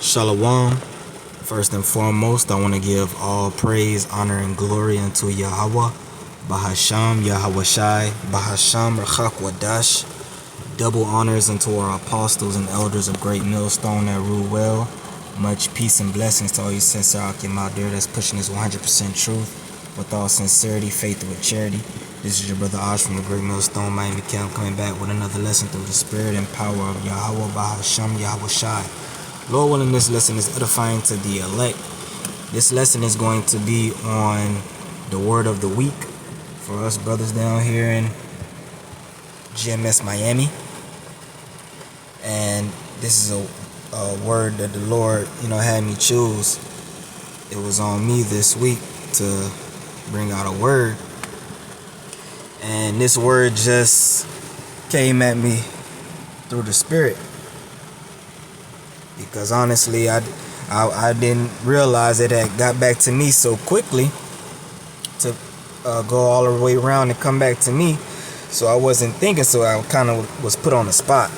Shalom. First and foremost, I want to give all praise, honor, and glory unto Yahweh, Bahasham, Yahweh Shai, Bahasham, Rachak Wadash. Double honors unto our apostles and elders of Great Millstone that rule well. Much peace and blessings to all you sincere Akim out there that's pushing this 100% truth with all sincerity, faith, with charity. This is your brother Osh from the Great Millstone Miami Camp, coming back with another lesson through the spirit and power of Yahweh, Bahasham, Yahweh Shai. Lord willing, this lesson is edifying to the elect. This lesson is going to be on the word of the week for us brothers down here in GMS Miami. And this is a word that the Lord, had me choose. It was on me this week to bring out a word. And this word just came at me through the spirit. Because honestly, I didn't realize it had got back to me so quickly to go all the way around and come back to me. So I wasn't thinking, so I kind of was put on the spot.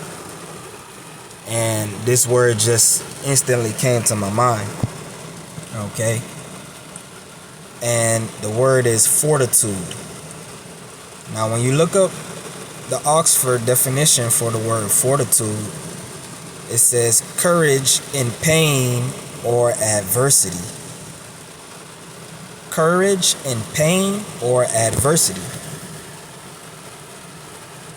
And this word just instantly came to my mind. Okay? And the word is fortitude. Now, when you look up the Oxford definition for the word fortitude, it says courage in pain or adversity. Courage in pain or adversity.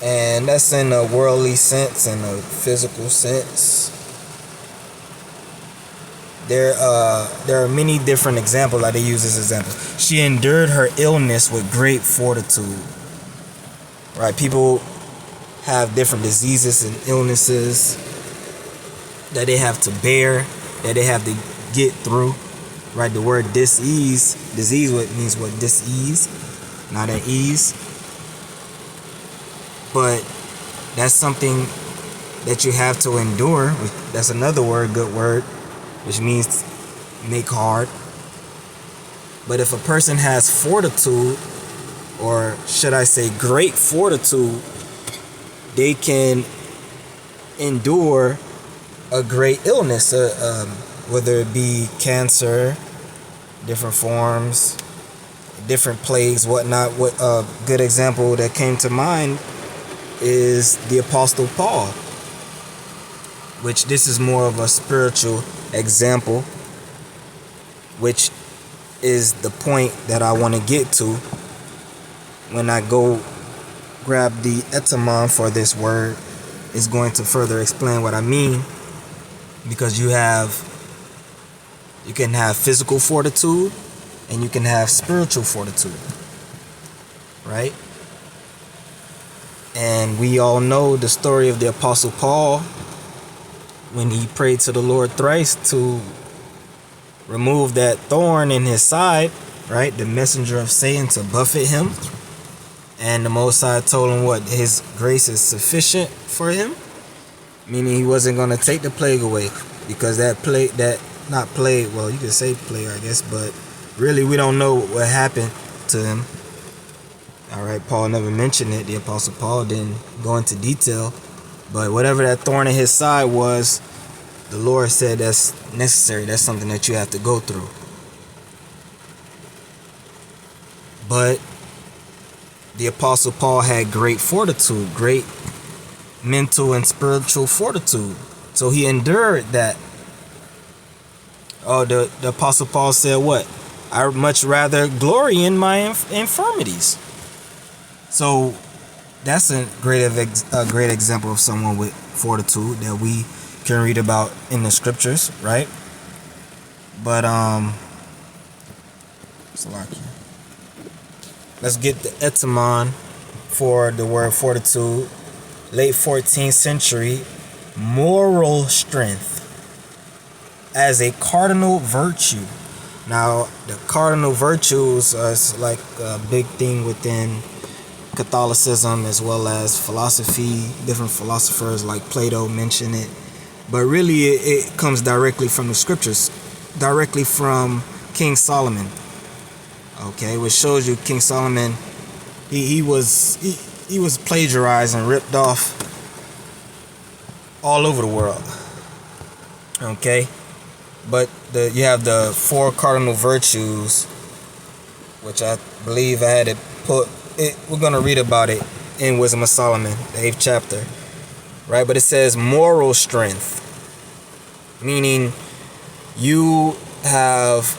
And that's in a worldly sense and a physical sense. There are many different examples that they use as examples. She endured her illness with great fortitude. Right? People have different diseases and illnesses that they have to bear, that they have to get through. Right? The word disease means what? Dis-ease, not at ease. But that's something that you have to endure. That's another word, good word, which means make hard. But if a person has fortitude, or should I say great fortitude, they can endure a great illness, whether it be cancer, different forms, different plagues, whatnot. What a good example that came to mind is the Apostle Paul, which this is more of a spiritual example, which is the point that I want to get to when I go grab the etymon for this word. Is going to further explain what I mean, because you can have physical fortitude and you can have spiritual fortitude, right? And we all know the story of the Apostle Paul when he prayed to the Lord thrice to remove that thorn in his side, right? The messenger of Satan to buffet him. And the Most High told him what? His grace is sufficient for him. Meaning he wasn't going to take the plague away. Because well, you could say plague, I guess. But really, we don't know what happened to him. Alright, Paul never mentioned it. The Apostle Paul didn't go into detail. But whatever that thorn in his side was, the Lord said that's necessary. That's something that you have to go through. But the Apostle Paul had great fortitude, great mental and spiritual fortitude. So he endured that. Oh, the Apostle Paul said what? I would much rather glory in my infirmities. So that's a great example of someone with fortitude that we can read about in the scriptures, right? But let's get the etymon for the word fortitude. Late 14th century, moral strength as a cardinal virtue. Now, the cardinal virtues is like a big thing within Catholicism as well as philosophy. Different philosophers like Plato mention it. But really, it comes directly from the scriptures, directly from King Solomon. Okay, which shows you King Solomon, he was plagiarized and ripped off all over the world. Okay, But you have the 4 cardinal virtues, which I believe I had it put. We're gonna read about it in Wisdom of Solomon, the 8th chapter, right? But it says moral strength, meaning you have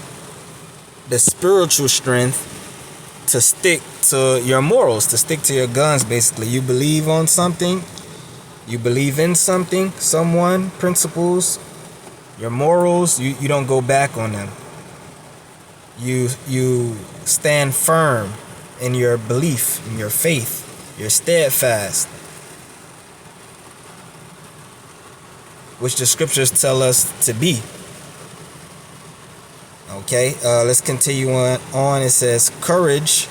the spiritual strength to stick to your morals, to stick to your guns. Basically, you believe on something, you believe in something, someone, principles, your morals. You don't go back on them. You stand firm in your belief, in your faith. You're steadfast, which the scriptures tell us to be. Okay, let's continue on. It says courage,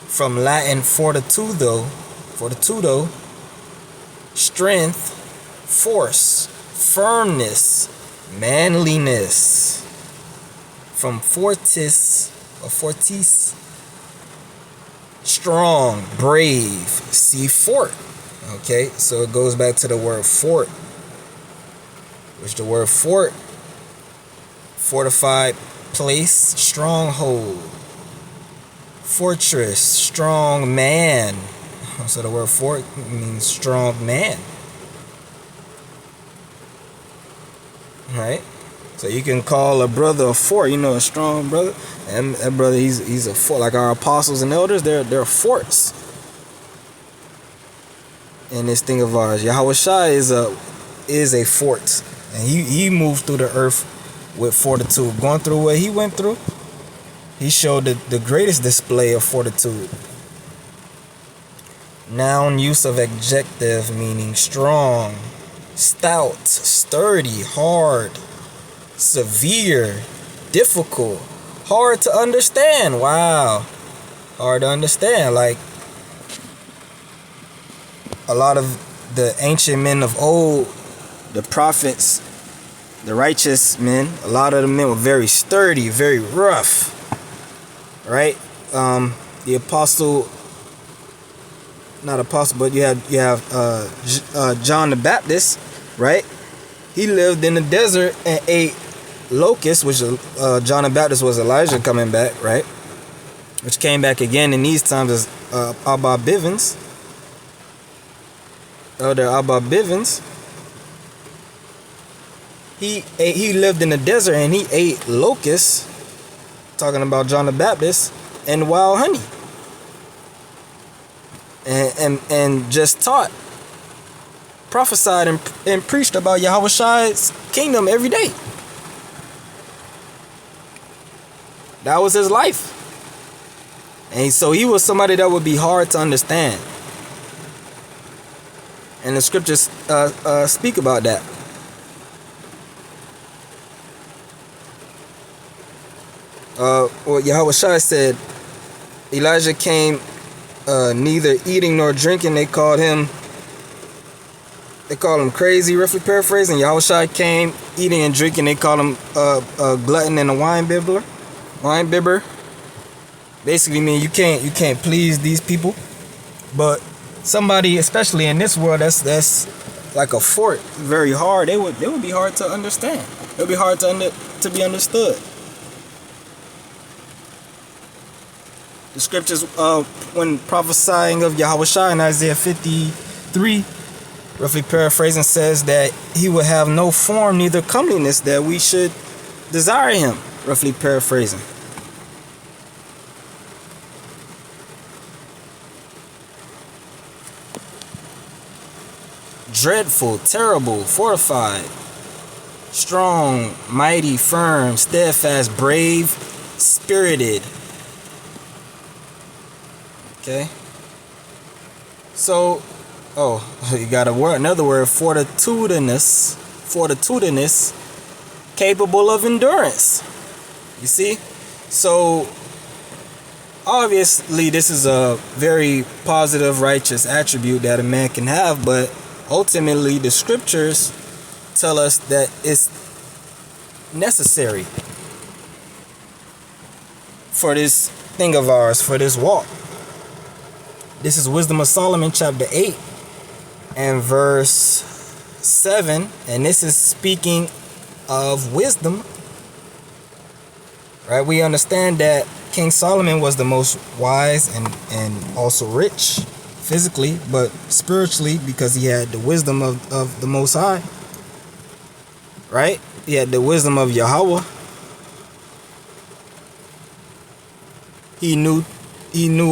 from Latin fortitudo, strength, force, firmness, manliness. From fortis, strong, brave. See, fort. Okay, so it goes back to the word fort, which the word fort, fortified place, stronghold, fortress, strong man. So the word fort means strong man. Right? So you can call a brother a fort, a strong brother. And that brother, he's a fort. Like our apostles and elders, they're forts in this thing of ours. Yahweh Shai is a fort. And he moved through the earth with fortitude. Going through what he went through, he showed the greatest display of fortitude. Noun use of adjective, meaning strong, stout, sturdy, hard, severe, difficult, hard to understand. Wow. Hard to understand. Like a lot of the ancient men of old, the prophets, the righteous men, a lot of the men were very sturdy, very rough. Right? The apostle, not apostle, but you have John the Baptist, right? He lived in the desert and ate locusts, which John the Baptist was Elijah coming back, right? Which came back again in these times as Abba Bivens, Elder Abba Bivens. He lived in the desert and he ate locusts, talking about John the Baptist, and wild honey. And just taught, prophesied, and preached about Yahweh Shai's kingdom every day. That was his life. And so he was somebody that would be hard to understand. And the scriptures speak about that. Well, Yahweh Shai said, Elijah came neither eating nor drinking. They called him crazy, roughly paraphrasing. Yahweh Shai came eating and drinking. They called him a glutton and a wine bibber. Basically mean you can't please these people. But somebody, especially in this world, that's like a fort, very hard. They would be hard to understand. It would be hard to be understood. The scriptures, when prophesying of Yahweh Shai in Isaiah 53, roughly paraphrasing, says that he will have no form, neither comeliness, that we should desire him, roughly paraphrasing. Dreadful, terrible, fortified, strong, mighty, firm, steadfast, brave, spirited. Okay. So, you got another word, fortitudinous, capable of endurance. You see? So, obviously, this is a very positive, righteous attribute that a man can have, but ultimately, the scriptures tell us that it's necessary for this thing of ours, for this walk. This is Wisdom of Solomon, chapter 8, and verse 7. And this is speaking of wisdom. Right? We understand that King Solomon was the most wise and also rich physically, but spiritually, because he had the wisdom of the Most High. Right? He had the wisdom of Yahweh. He knew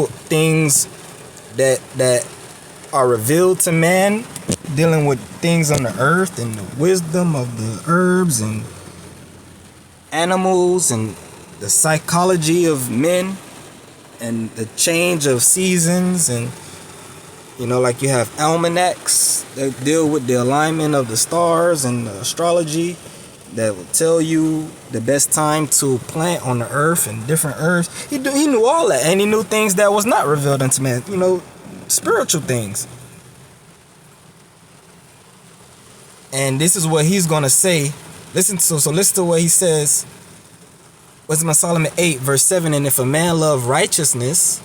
things that are revealed to man, dealing with things on the earth, and the wisdom of the herbs and animals, and the psychology of men, and the change of seasons. And like you have almanacs that deal with the alignment of the stars and the astrology that will tell you the best time to plant on the earth and different herbs. He knew all that, and he knew things that was not revealed unto man, spiritual things. And this is what he's gonna say. Listen to what he says. Wisdom of Solomon 8 verse 7. And if a man love righteousness,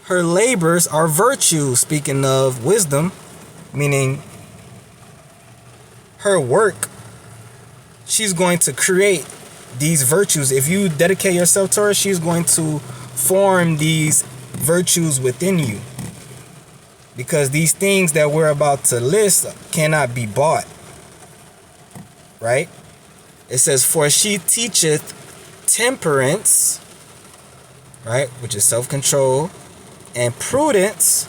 her labors are virtue. Speaking of wisdom, meaning her work, she's going to create these virtues. If you dedicate yourself to her, she's going to form these virtues within you. Because these things that we're about to list cannot be bought. Right? It says, for she teacheth temperance, right, which is self-control, and prudence,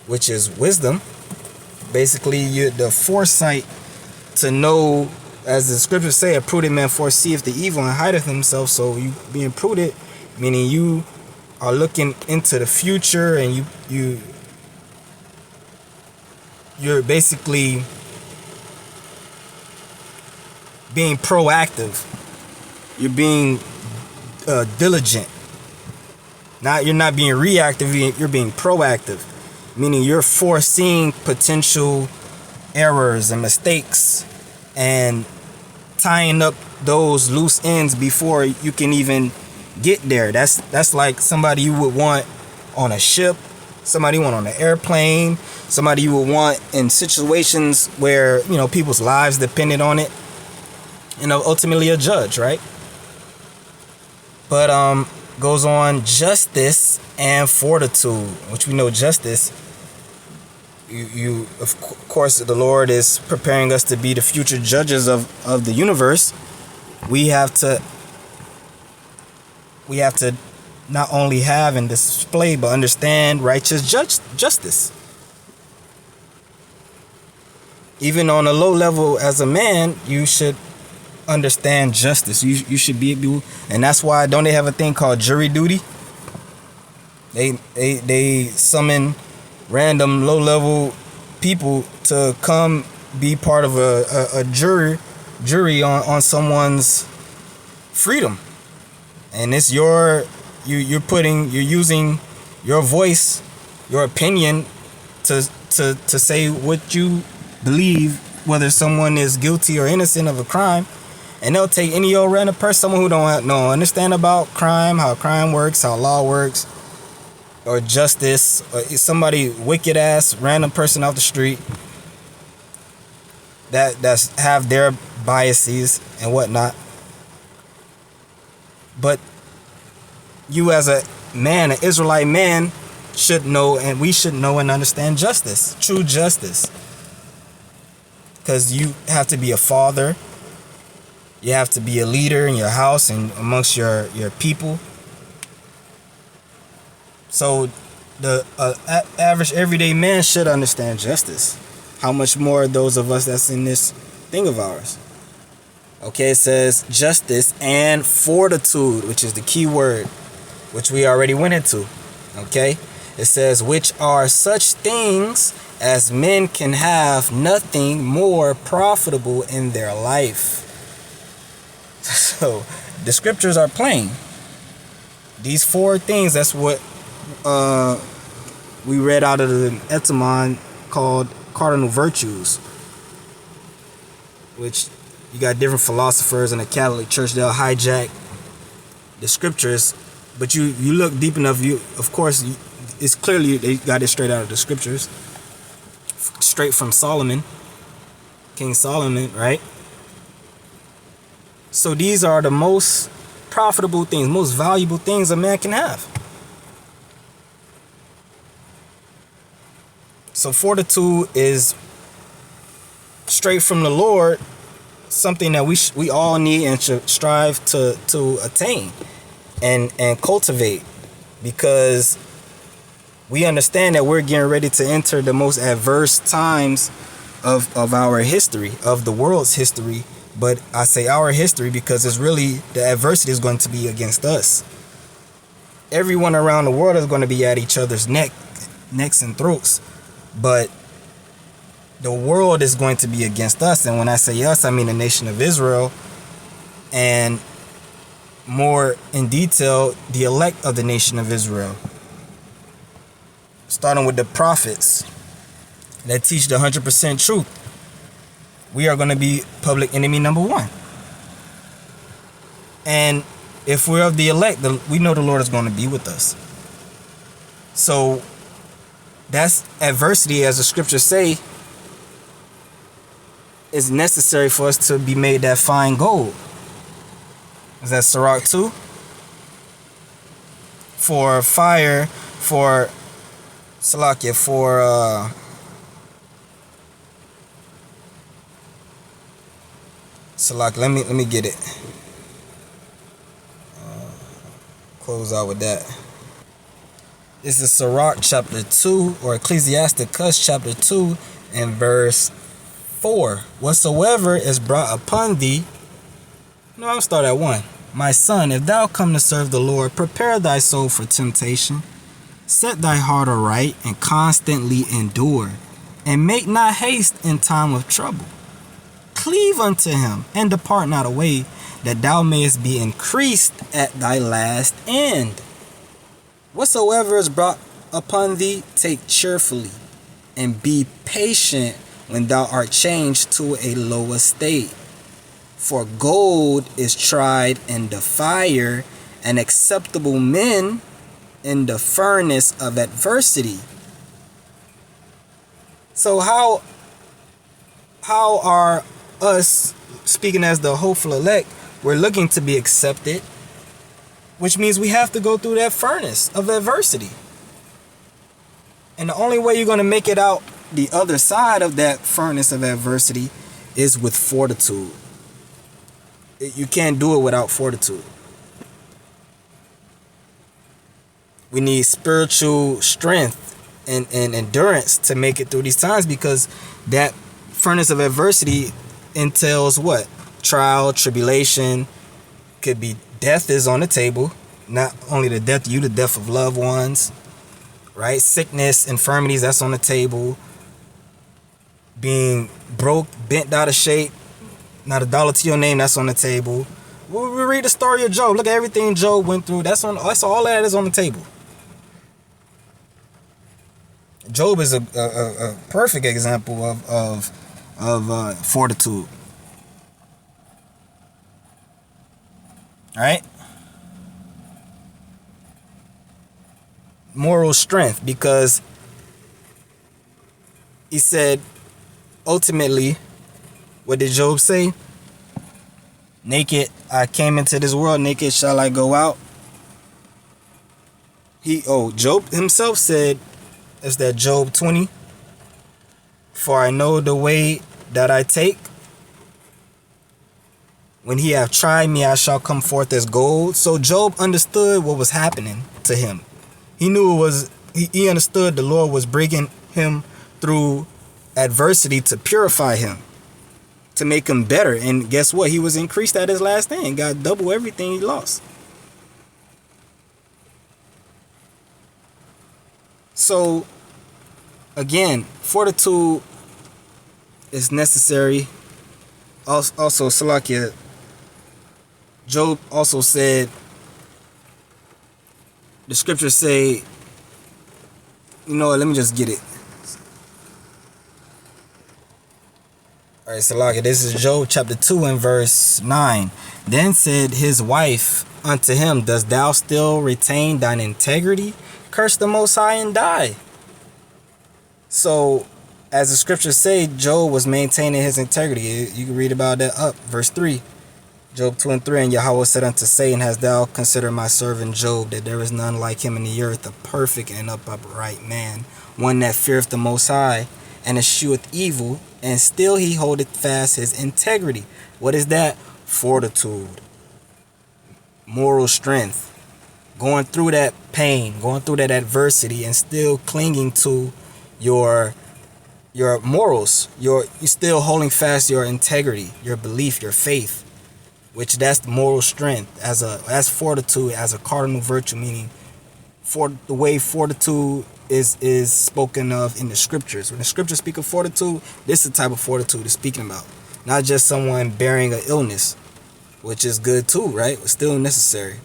which is wisdom. Basically, the foresight to know, as the scriptures say, a prudent man foreseeth the evil and hideth himself. So you being prudent, meaning you are looking into the future, and you're basically being proactive. You're being diligent. You're not being reactive. You're being proactive, meaning you're foreseeing potential errors and mistakes and tying up those loose ends before you can even get there. That's like somebody you would want on a ship, somebody you want on an airplane, somebody you would want in situations where people's lives depended on it, ultimately a judge, right? But goes on, justice and fortitude, which we know justice, you of course the Lord is preparing us to be the future judges of the universe. We have to not only have and display, but understand righteous justice. Even on a low level as a man, you should understand justice. You should be able, and that's why don't they have a thing called jury duty? They summon random low level people to come be part of a jury on someone's freedom, and it's you're using your voice, your opinion to say what you believe, whether someone is guilty or innocent of a crime. And they'll take any old random person, someone who don't understand about crime, how crime works, how law works, or justice, or somebody wicked ass random person off the street that's have their biases and whatnot. But you as a man, an Israelite man, should know, and we should know and understand justice, true justice. Because you have to be a father. You have to be a leader in your house and amongst your people. So the average everyday man should understand justice. How much more those of us that's in this thing of ours. Okay, it says justice and fortitude, which is the key word, which we already went into. Okay, it says, which are such things as men can have nothing more profitable in their life. So the scriptures are plain. These four things, that's what we read out of the etymon called cardinal virtues, which you got different philosophers in the Catholic Church, they'll hijack the scriptures, but you look deep enough, of course it's clearly they got it straight out of the scriptures, straight from Solomon, King Solomon, right? So these are the most profitable things, most valuable things a man can have. So fortitude is straight from the Lord, something that we all need and should strive to attain and cultivate, because we understand that we're getting ready to enter the most adverse times of our history, of the world's history. But I say our history because it's really, the adversity is going to be against us. Everyone around the world is going to be at each other's necks and throats, but the world is going to be against us. And when I say us, I mean the nation of Israel, and more in detail, the elect of the nation of Israel, starting with the prophets that teach the 100% truth. We are going to be public enemy number one. And if we're of the elect, we know the Lord is going to be with us. So that's adversity, as the scriptures say, is necessary for us to be made that fine gold. Is that Sirach 2? For fire, for Salakia, for Salak, let me get it. Close out with that. This is Sirach chapter 2, or Ecclesiasticus chapter 2 and verse 4. Whatsoever is brought upon thee. No, I'll start at 1. My son, if thou come to serve the Lord, prepare thy soul for temptation. Set thy heart aright and constantly endure, and make not haste in time of trouble. Cleave unto him, and depart not away, that thou mayest be increased at thy last end. Whatsoever is brought upon thee, take cheerfully, and be patient when thou art changed to a low estate. For gold is tried in the fire, and acceptable men in the furnace of adversity. So how are us, speaking as the hopeful elect, we're looking to be accepted, which means we have to go through that furnace of adversity. And the only way you're going to make it out the other side of that furnace of adversity is with fortitude. You can't do it without fortitude. We need spiritual strength and endurance to make it through these times, because that furnace of adversity entails what? Trial, tribulation, could be death is on the table. Not only the death of you, the death of loved ones, right? Sickness, infirmities, that's on the table. Being broke, bent out of shape, not a dollar to your name, that's on the table. We read the story of Job. Look at everything Job went through. That's all that is on the table. Job is a perfect example of fortitude. All right? Moral strength, because he said, ultimately, what did Job say? Naked I came into this world, naked shall I go out. Job himself said, is that Job 20? For I know the way that I take. When he have tried me, I shall come forth as gold. So Job understood what was happening to him. He knew it was, he understood the Lord was bringing him through adversity to purify him, to make him better. And guess what? He was increased at his last end. Got double everything he lost. So, again, fortitude is necessary. Also, Salakia, Job also said, the scriptures say, let me just get it. All right, Salakia, this is Job chapter 2 and verse 9. Then said his wife unto him, dost thou still retain thine integrity? Curse the Most High and die. So, as the scriptures say, Job was maintaining his integrity. You can read about that up, verse 3. Job 2:3, and Yahweh said unto Satan, hast thou considered my servant Job, that there is none like him in the earth, a perfect and upright man, one that feareth the Most High, and escheweth evil, and still he holdeth fast his integrity. What is that? Fortitude, moral strength, going through that pain, going through that adversity, and still clinging to your morals. You're still holding fast your integrity, your belief, your faith, which that's moral strength. As fortitude as a cardinal virtue, meaning for the way fortitude is spoken of in the scriptures. When the scriptures speak of fortitude, this is the type of fortitude it's speaking about. Not just someone bearing an illness, which is good too, right? But still necessary.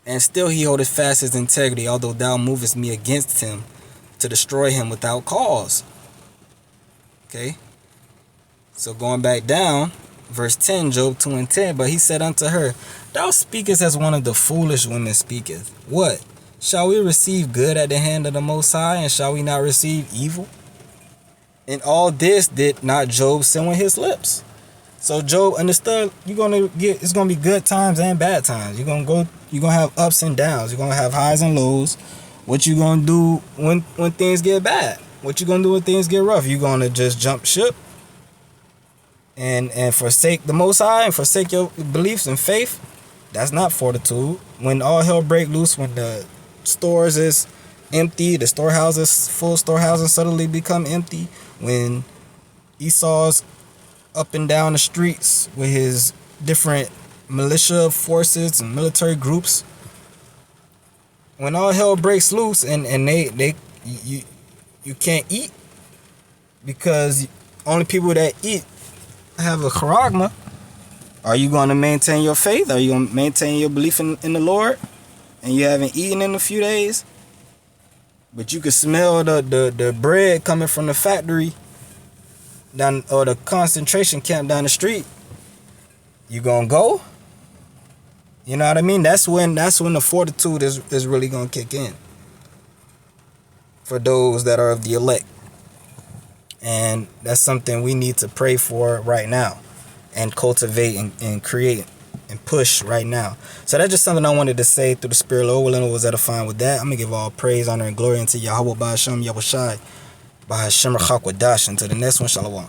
And still he holdeth fast his integrity, although thou movest me against him to destroy him without cause. Okay? So going back down, verse 10, Job 2:10, but he said unto her, thou speakest as one of the foolish women speaketh. What? Shall we receive good at the hand of the Most High, and shall we not receive evil? And all this did not Job sin with his lips. So Job understood it's gonna be good times and bad times. You're gonna have ups and downs. You're gonna have highs and lows. What you gonna do when things get bad? What you gonna do when things get rough? You gonna just jump ship and forsake the Most High and forsake your beliefs and faith? That's not fortitude. When all hell break loose, when the stores is empty, the full storehouses suddenly become empty, when Esau's up and down the streets with his different militia forces and military groups, when all hell breaks loose and you can't eat because only people that eat have a charagma, are you going to maintain your faith? Are you going to maintain your belief in the Lord? And you haven't eaten in a few days, but you can smell the bread coming from the factory down, or the concentration camp down the street. You gonna go? You know what I mean? That's when the fortitude is really gonna kick in for those that are of the elect. And that's something we need to pray for right now and cultivate and create and push right now. So that's just something I wanted to say through the Spirit. Lord willing, was edifying with that. I'm gonna give all praise, honor, and glory unto Yahweh Ba'ashem Yahushai Ba'ashem Rachakwadash. Until the next one, Shalom.